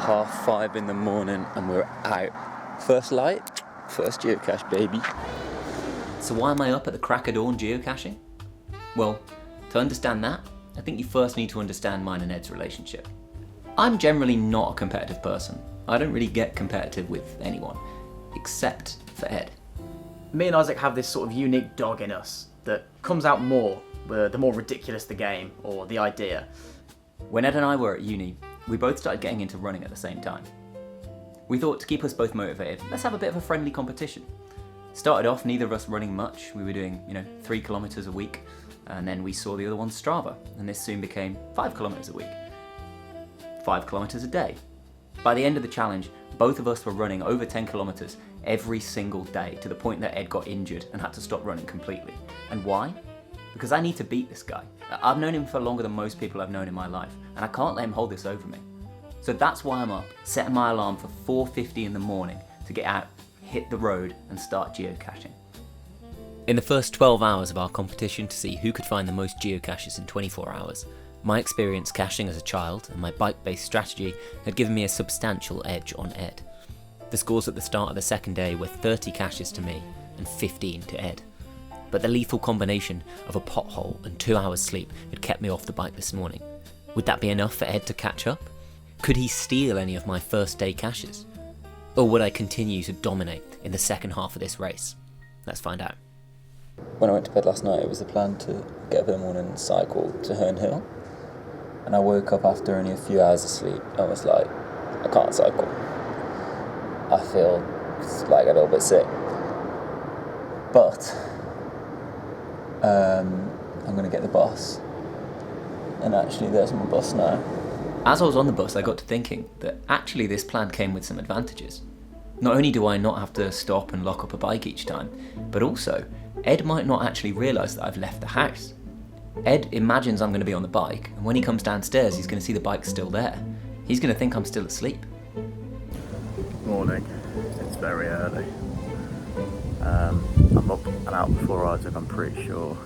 5:30 in the morning and we're out. First light, first geocache, baby. So why am I up at the crack of dawn geocaching? Well, to understand that, I think you first need to understand mine and Ed's relationship. I'm generally not a competitive person. I don't really get competitive with anyone, except for Ed. Me and Isaac have this sort of unique dog in us that comes out more the more ridiculous the game or the idea. When Ed and I were at uni, we both started getting into running at the same time. We thought to keep us both motivated, let's have a bit of a friendly competition. Started off neither of us running much. We were doing, 3 kilometers a week, and then we saw the other one's Strava, and this soon became 5 kilometers a week. 5 kilometers a day. By the end of the challenge, both of us were running over 10 kilometers every single day, to the point that Ed got injured and had to stop running completely. And why? Because I need to beat this guy. I've known him for longer than most people I've known in my life, and I can't let him hold this over me. So that's why I'm up, setting my alarm for 4:50 in the morning to get out, hit the road, and start geocaching. In the first 12 hours of our competition to see who could find the most geocaches in 24 hours, my experience caching as a child and my bike-based strategy had given me a substantial edge on Ed. The scores at the start of the second day were 30 caches to me and 15 to Ed. But the lethal combination of a pothole and 2 hours sleep had kept me off the bike this morning. Would that be enough for Ed to catch up? Could he steal any of my first day caches? Or would I continue to dominate in the second half of this race? Let's find out. When I went to bed last night, it was the plan to get up in the morning and cycle to Herne Hill. And I woke up after only a few hours of sleep. I was like, I can't cycle. I feel like a little bit sick. But I'm going to get the bus. And actually, there's my bus now. As I was on the bus, I got to thinking that actually this plan came with some advantages. Not only do I not have to stop and lock up a bike each time, but also, Ed might not actually realise that I've left the house. Ed imagines I'm going to be on the bike, and when he comes downstairs, he's going to see the bike still there. He's going to think I'm still asleep. Morning. It's very early. I'm up and out before Isaac, I'm pretty sure.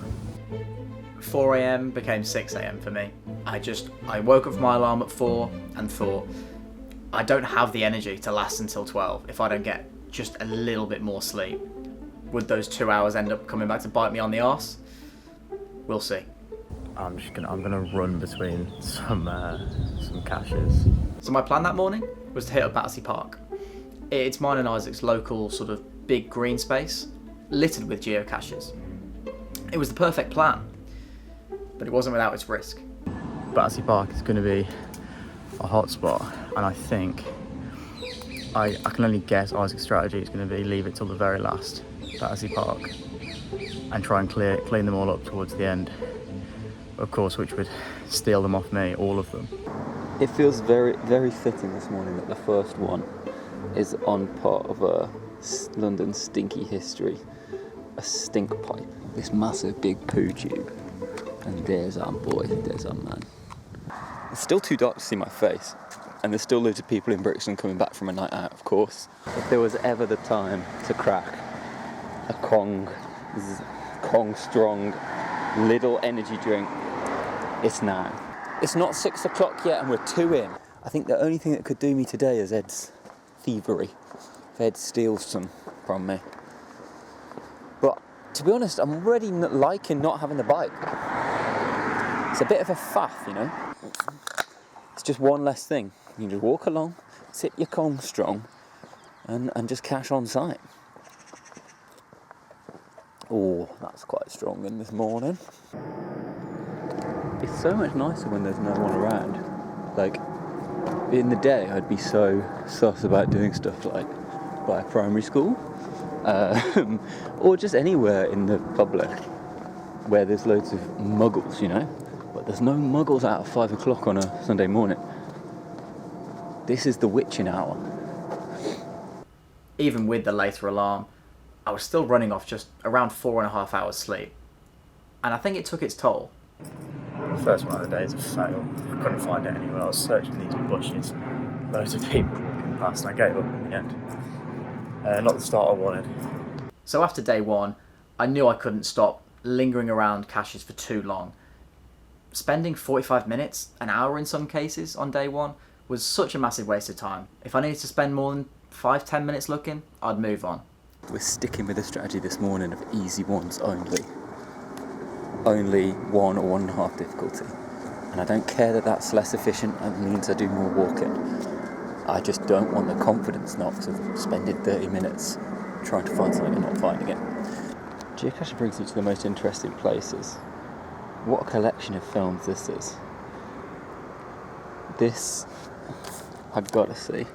4 a.m. became 6 a.m. for me. I woke up from my alarm at 4 and thought, I don't have the energy to last until 12 if I don't get just a little bit more sleep. Would those 2 hours end up coming back to bite me on the arse? We'll see. I'm gonna run between some caches. So my plan that morning was to hit up Battersea Park. It's mine and Isaac's local sort of big green space, littered with geocaches. It was the perfect plan, but it wasn't without its risk. Battersea Park is going to be a hot spot, and I think I can only guess Isaac's strategy is going to be leave it till the very last Battersea Park and try and clean them all up towards the end, of course, which would steal them off me, all of them. It feels very, very fitting this morning that the first one is on part of a London stinky history, a stink pipe, this massive big poo tube, and there's our boy, there's our man. It's still too dark to see my face, and there's still loads of people in Brixton coming back from a night out, of course. If there was ever the time to crack a Kong strong little energy drink, it's now. It's not 6 o'clock yet and we're 2 in. I think the only thing that could do me today is Ed's thievery. If Ed steals some from me. But to be honest, I'm already liking not having the bike. It's a bit of a faff, you know. It's just one less thing. You can just walk along, sit your Kong strong, and just cache on site. Oh, that's quite strong in this morning. It's so much nicer when there's no one around. Like, in the day, I'd be so sus about doing stuff like by a primary school, or just anywhere in the public where there's loads of muggles, you know. But there's no muggles out at 5 o'clock on a Sunday morning. This is the witching hour. Even with the later alarm, I was still running off just around 4.5 hours sleep. And I think it took its toll. The first one of the days of fail. I couldn't find it anywhere. I was searching these bushes. Loads of people walking past, and I gave up in the end. Not the start I wanted. So after day 1, I knew I couldn't stop lingering around caches for too long. Spending 45 minutes, an hour in some cases, on day 1 was such a massive waste of time. If I needed to spend more than 5-10 minutes looking, I'd move on. We're sticking with the strategy this morning of easy ones only. Only 1 or 1.5 difficulty. And I don't care that that's less efficient and means I do more walking. I just don't want the confidence knocks of spending 30 minutes trying to find something and not finding it. Geocaching brings you to the most interesting places. What a collection of films this is. This, I've got to see.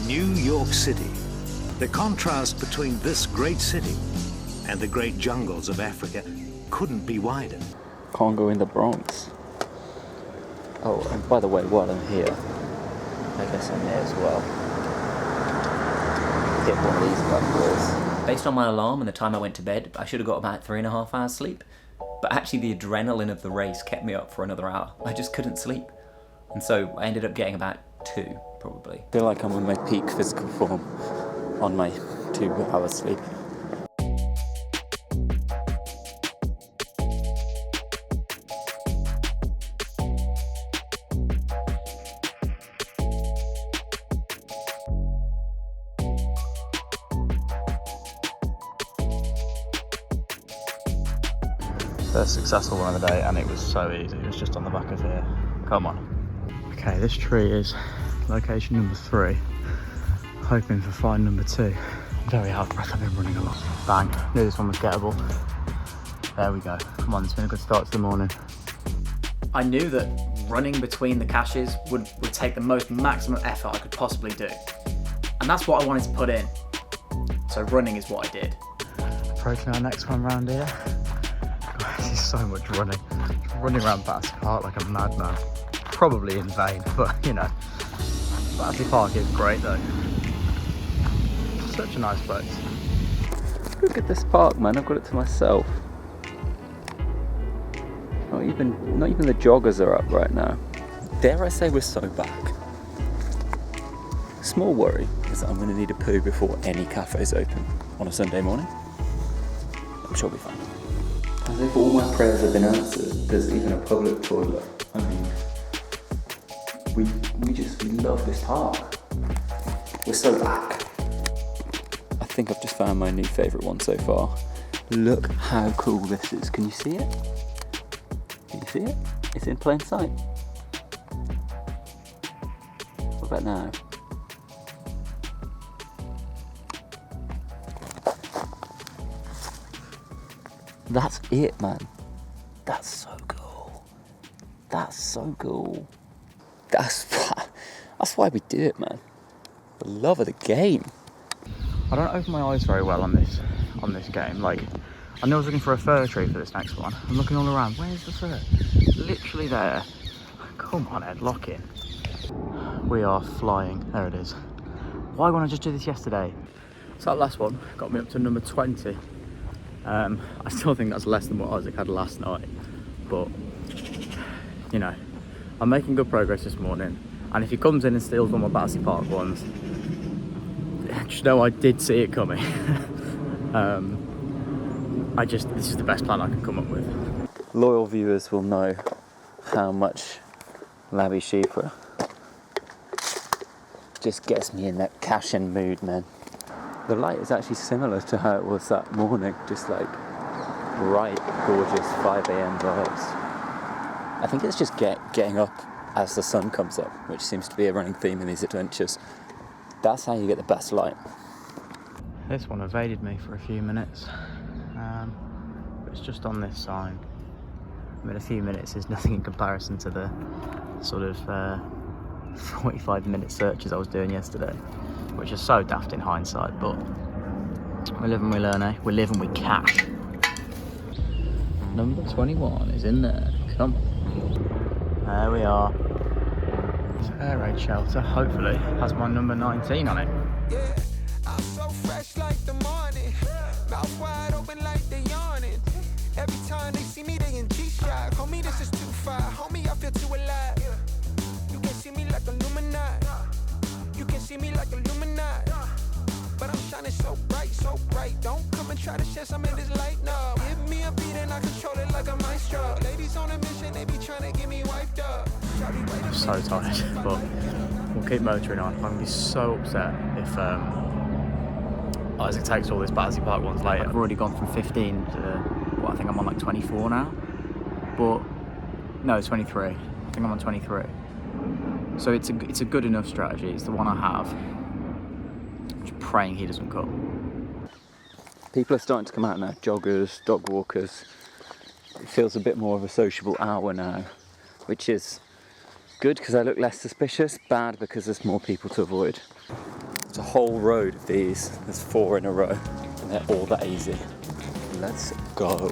New York City. The contrast between this great city and the great jungles of Africa couldn't be wider. Congo in the Bronx. Oh, and by the way, while I'm here, I guess I may as well get one of these bad boys. Based on my alarm and the time I went to bed, I should have got about 3.5 hours sleep. But actually the adrenaline of the race kept me up for another hour. I just couldn't sleep. And so I ended up getting about 2, probably. I feel like I'm in my peak physical form on my 2 hours sleep. First successful one of the day, and it was so easy. It was just on the back of here. Come on. Okay, this tree is location number 3. Hoping for find number 2. Very out of breath, I've been running a lot. Bang, knew this one was gettable. There we go. Come on, it's been a good start to the morning. I knew that running between the caches would take the most maximum effort I could possibly do. And that's what I wanted to put in. So running is what I did. Approaching our next one round here. This is so much running. Running around Battersea Park like a madman. Probably in vain, but you know. Battersea Park is great though. Such a nice place. Look at this park, man. I've got it to myself. Not even the joggers are up right now. Dare I say we're so back. Small worry is that I'm going to need a poo before any cafes open on a Sunday morning. I'm sure we'll be fine. As if all my prayers have been answered, there's even a public toilet. I mean, we love this park. We're so back. I think I've just found my new favourite one so far. Look how cool this is. Can you see it? Can you see it? It's in plain sight. What about now? That's it, man. That's so cool. That's so cool. That's why we do it, man. The love of the game. I don't open my eyes very well on this game. Like, I know I was looking for a fir tree for this next one. I'm looking all around. Where's the fir? Literally there. Come on, Ed, lock in. We are flying. There it is. Why wouldn't I just do this yesterday? So that last one got me up to number 20. I still think that's less than what Isaac had last night, but you know, I'm making good progress this morning. And if he comes in and steals one of my Battersea Park ones, just know I did see it coming. This is the best plan I can come up with. Loyal viewers will know how much Labby Sheeper just gets me in that caching mood, man. The light is actually similar to how it was that morning, just like bright, gorgeous 5 a.m. vibes. I think it's just getting up as the sun comes up, which seems to be a running theme in these adventures. That's how you get the best light. This one evaded me for a few minutes, but it's just on this sign. I mean, a few minutes is nothing in comparison to the sort of 45-minute searches I was doing yesterday, which is so daft in hindsight, but we live and we learn, eh? We live and we cache. Number 21 is in there. Come on. There we are. It's an air raid shelter, hopefully has my number 19 on it. Yeah, I'm so fresh like the morning. Mouth wide open like they yawning. Every time they see me, they in G-Shock. Homie, this is too far. Homie, I feel too alive. You can see me like Illuminati. You can see me like Illuminati. But I'm shining so bright, so bright. Don't come and try to share some of this light, no. Give me a beat and I control it like a maestro. Ladies on a mission, they be trying to get me wiped up. Shawty, wait a so tired, but we'll keep motoring on. I'm going to be so upset if Isaac takes all these Battersea Park ones later. I've already gone from 15 to, I think I'm on like 24 now. But, no, 23. I think I'm on 23. So it's a good enough strategy. It's the one I have. I'm just praying he doesn't come. People are starting to come out now, joggers, dog walkers. It feels a bit more of a sociable hour now, which is good because I look less suspicious, bad because there's more people to avoid. There's a whole road of these, there's 4 in a row, and they're all that easy. Let's go.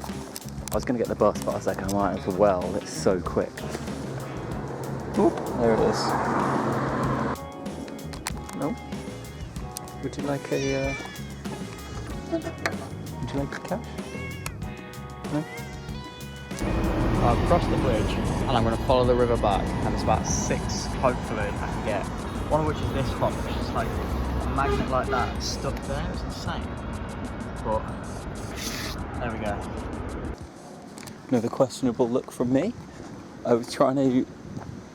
I was going to get the bus, but I was like, I might as well, it's so quick. Oop, there it is. No? Would you like a cash? No? I've crossed the bridge and I'm going to follow the river back, and there's about 6, hopefully, I can get. One of which is this one, which is like a magnet like that stuck there. It's insane. But there we go. Another questionable look from me. I was trying to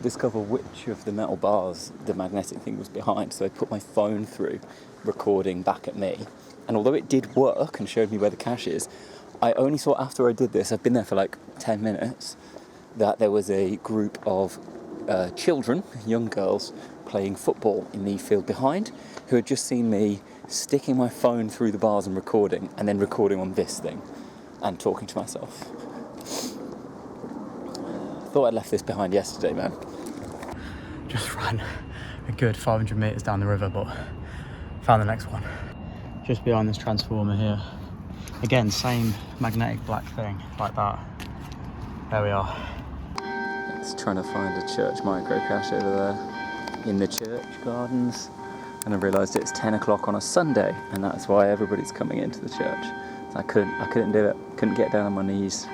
discover which of the metal bars the magnetic thing was behind, so I put my phone through, recording back at me. And although it did work and showed me where the cache is, I only saw after I did this, I've been there for like 10 minutes, that there was a group of children, young girls, playing football in the field behind, who had just seen me sticking my phone through the bars and recording, and then recording on this thing, and talking to myself. Thought I'd left this behind yesterday, man. Just ran a good 500 metres down the river, but found the next one. Just behind this transformer here. Again, same magnetic black thing, like that. There we are. It's trying to find a church micro cache over there in the church gardens, and I realised it's 10 o'clock on a Sunday, and that's why everybody's coming into the church. So I couldn't do it. Couldn't get down on my knees.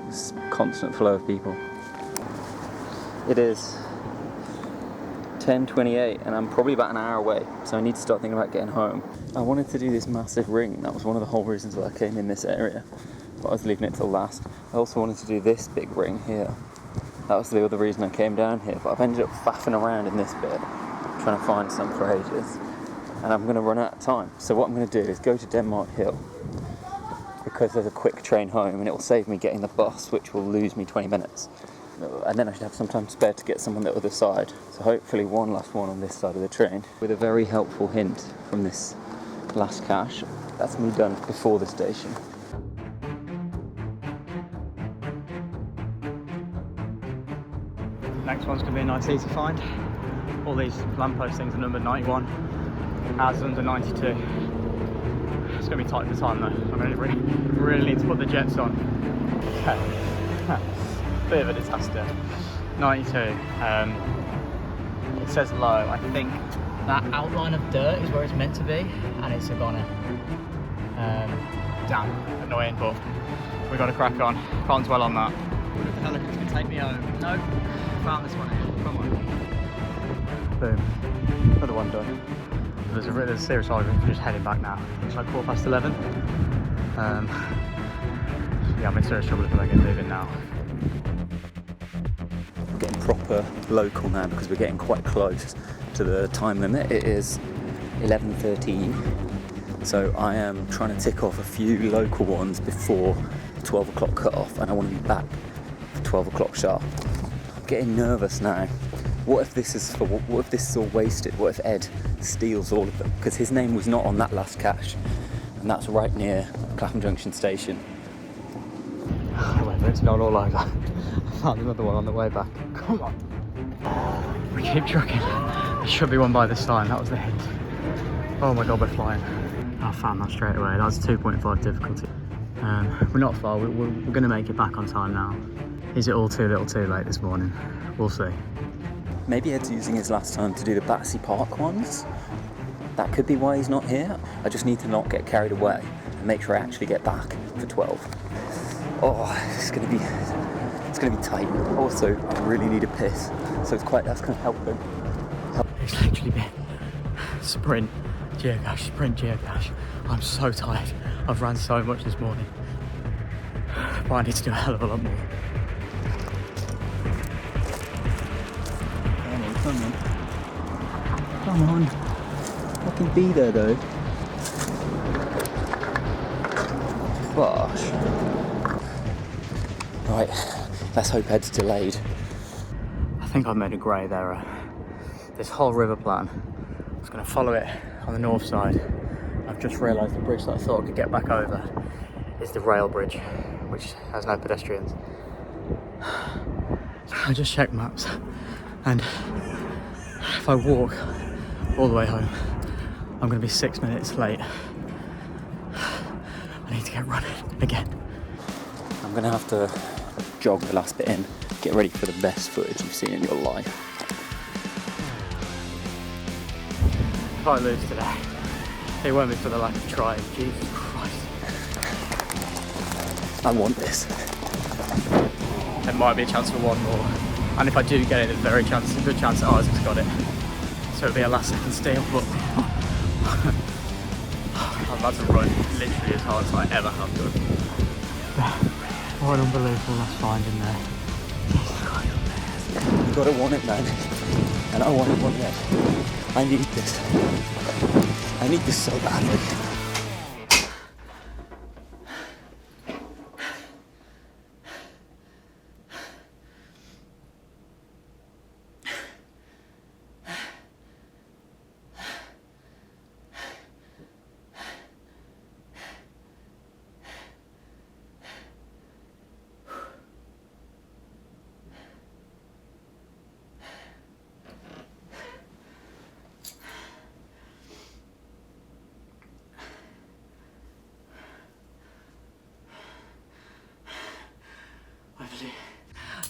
It's a constant flow of people. It is 10:28 and I'm probably about an hour away, so I need to start thinking about getting home. I wanted to do this massive ring. That was one of the whole reasons why I came in this area, but I was leaving it till last. I also wanted to do this big ring here. That was the other reason I came down here, but I've ended up faffing around in this bit, trying to find some for ages, and I'm going to run out of time. So what I'm going to do is go to Denmark Hill, because there's a quick train home, and it will save me getting the bus, which will lose me 20 minutes. And then I should have some time spare to get some on the other side. So hopefully one last one on this side of the train. With a very helpful hint from this last cache, that's me done before the station. Next one's going to be a nice easy find. All these lamppost things are numbered 91. Ours is under 92. It's going to be tight for time though. I'm going to really need to put the jets on. Okay. Bit of a disaster. 92. It says low. I think that outline of dirt is where it's meant to be, and it's a goner. Damn, annoying, but we've got to crack on. Can't dwell on that. What if the helicopter can take me home? No, found this one here. Come on. Boom. Another one done. There's a serious argument for just heading back now. It's like 11:15. Yeah, I'm in serious trouble if I don't get moving now. We're getting proper local now because we're getting quite close to the time limit. It is 11:13, so I am trying to tick off a few local ones before 12 o'clock cut off, and I want to be back for 12 o'clock sharp. I'm getting nervous now. What if this is all wasted? What if Ed steals all of them? Because his name was not on that last cache, and that's right near Clapham Junction station. However, it's not all over. I found another one on the way back. Come on. We keep trucking. There should be one by this time. That was the hint. Oh my god, we're flying. I found that straight away. That's 2.5 difficulty. We're not far. We're going to make it back on time now. Is it all too little too late this morning? We'll see. Maybe Ed's using his last time to do the Battersea Park ones. That could be why he's not here. I just need to not get carried away and make sure I actually get back for 12. Oh, it's gonna be tight. Also, I really need a piss, so that's gonna help him. It's literally been sprint, geocache. I'm so tired. I've ran so much this morning, but I need to do a hell of a lot more. Come on. Come on. Fucking be there though. Gosh. Right, let's hope Ed's delayed. I think I've made a grave error. This whole river plan, I was going to follow it on the north side. I've just realised the bridge that I thought I could get back over is the rail bridge, which has no pedestrians. So I just checked maps, and if I walk all the way home, I'm going to be 6 minutes late. I need to get running again. I'm going to have to jog the last bit in, get ready for the best footage you've seen in your life. If I lose today, it won't be for the lack of trying. Jesus Christ. I want this. There might be a chance for one more. And if I do get it, there's a good chance that Isaac's got it. So it'll be a last second steal, but I'm about to run literally as hard as I ever have done. What an unbelievable last find in there. You gotta want it, man. And I want it one day. I need this. I need this so badly.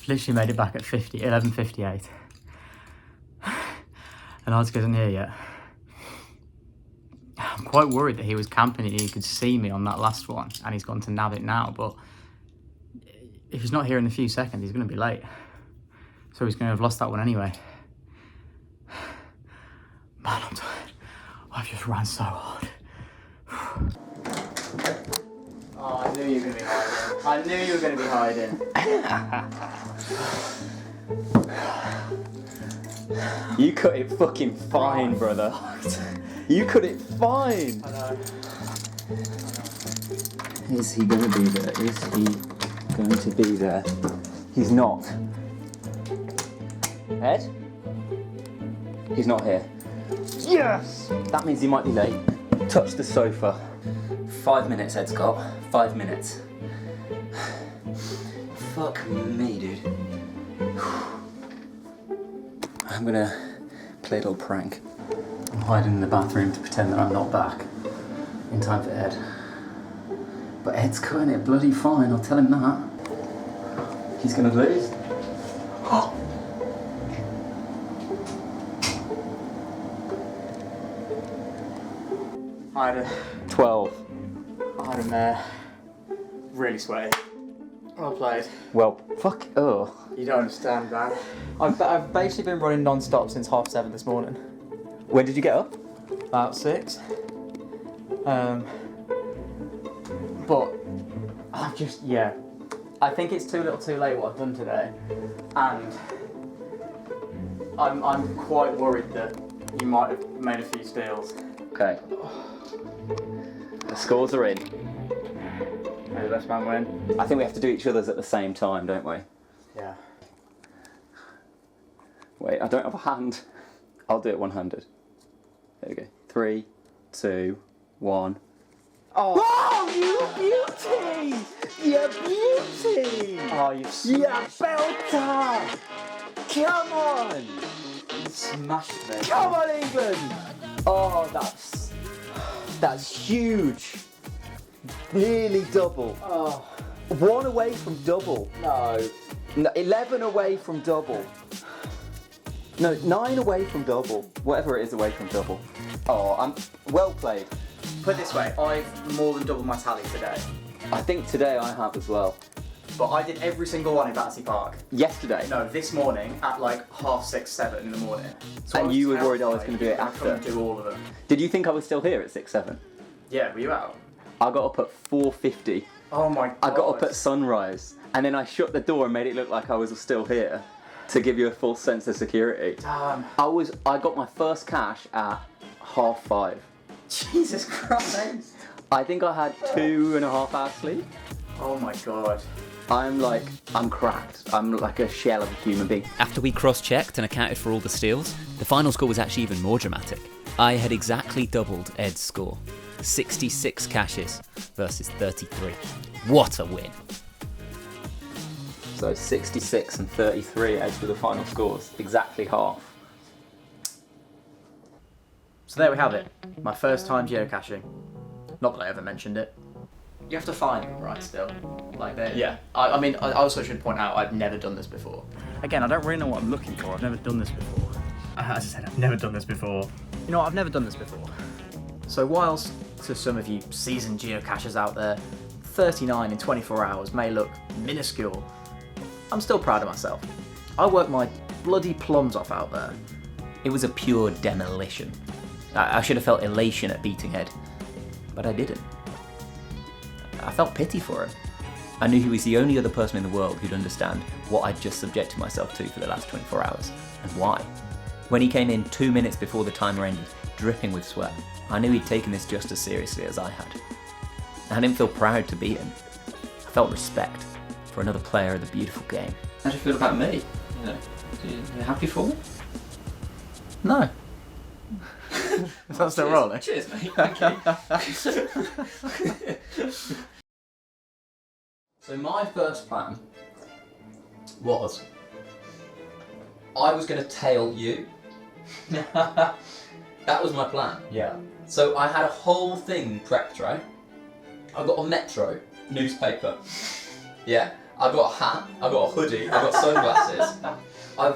Literally made it back at 11:58. And Isaac isn't here yet. I'm quite worried that he was camping and he could see me on that last one, and he's gone to nab it now, but if he's not here in a few seconds, he's going to be late. So he's going to have lost that one anyway. Man, I'm tired. I've just ran so hard. Oh, I knew you were going to be hiding. I knew you were going to be hiding. You cut it fucking fine, brother. You cut it fine. I know. Is he going to be there? Is he going to be there? He's not. Ed? He's not here. Yes! That means he might be late. Touch the sofa. 5 minutes, Ed's got. 5 minutes. Fuck me, dude. I'm gonna play a little prank. I'm hiding in the bathroom to pretend that I'm not back. In time for Ed. But Ed's cutting it bloody fine, I'll tell him that. He's gonna lose. I had a 12. really sweaty. Well played. Well, fuck. Oh. You don't understand, man. I've basically been running non-stop since 7:30 this morning. When did you get up? About 6. But I've just, I think it's too little too late what I've done today. And I'm quite worried that you might have made a few steals. Okay. The scores are in. May the best man win. I think we have to do each other's at the same time, don't we? Yeah. Wait, I don't have a hand. I'll do it one-handed. There we go. 3, 2, 1. Oh, you beauty! You beauty! Oh, you belter! Come on! smashed me. Come on, England! Oh, that's huge. Nearly double. Oh. 1 away from double. No. 11 away from double. No, 9 away from double. Whatever it is away from double. Oh, I'm well played. Put it this way, I've more than doubled my tally today. I think today I have as well. But I did every single one in Battersea Park. Yesterday? No, this morning at like 6:30, 7 in the morning. So And you were worried I was going to do it after? Do all of them. Did you think I was still here at 6, 7? Yeah, were you out? I got up at 4:50. Oh my god. I got up at sunrise, and then I shut the door and made it look like I was still here. to give you a false sense of security. Damn. I got my first cache at 5:30. Jesus Christ. I think I had 2.5 hours sleep. Oh my god. I'm cracked. I'm like a shell of a human being. After we cross-checked and accounted for all the steals, the final score was actually even more dramatic. I had exactly doubled Ed's score. 66 caches versus 33. What a win. So 66 and 33 Ed's were the final scores. Exactly half. So there we have it. My first time geocaching. Not that I ever mentioned it. You have to find them, right, still. Like that. Yeah. I mean, I also should point out I've never done this before. Again, I don't really know what I'm looking for. I've never done this before. As I said, I've never done this before. You know what? I've never done this before. So whilst to some of you seasoned geocachers out there, 39 in 24 hours may look minuscule, I'm still proud of myself. I worked my bloody plums off out there. It was a pure demolition. I should have felt elation at beating Ed, but I didn't. I felt pity for him. I knew he was the only other person in the world who'd understand what I'd just subjected myself to for the last 24 hours, and why. When he came in 2 minutes before the timer ended, dripping with sweat, I knew he'd taken this just as seriously as I had. I didn't feel proud to beat him. I felt respect for another player of the beautiful game. How do you feel about me? You know, you happy for me? No. Is that still rolling? Cheers, mate. Thank you. So my first plan was I was going to tail you. That was my plan. Yeah. So I had a whole thing prepped, right? I got a Metro newspaper. Yeah. I got a hat, I got a hoodie, I got sunglasses. I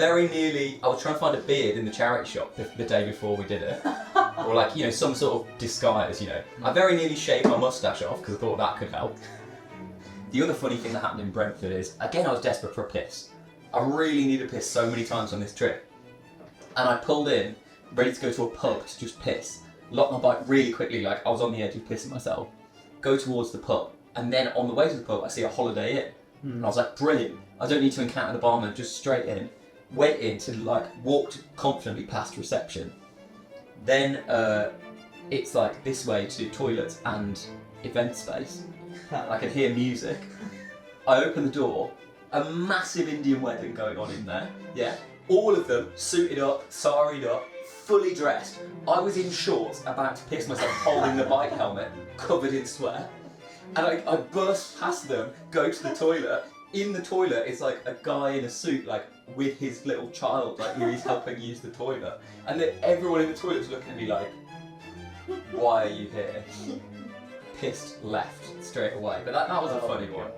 was trying to find a beard in the charity shop the day before we did it. Or like, you know, some sort of disguise, you know. I very nearly shaved my moustache off because I thought that could help. The other funny thing that happened in Brentford is, again, I was desperate for a piss. I really needed a piss so many times on this trip. And I pulled in, ready to go to a pub to just piss. Locked my bike really quickly, like I was on the edge of pissing myself. Go towards the pub. And then on the way to the pub, I see a Holiday Inn. And I was like, brilliant. I don't need to encounter the barman, just straight in. Went in to walked confidently past reception. Then it's like this way to toilets and event space. I could hear music. I opened the door, a massive Indian wedding going on in there. Yeah, all of them suited up, saried up, fully dressed. I was in shorts, about to piss myself, holding the bike helmet, covered in sweat. And I burst past them, go to the toilet. In the toilet is like a guy in a suit, like with his little child, like who he's helping use the toilet. And then everyone in the toilet was looking at me like, why are you here? Pissed left straight away. But that was a funny one.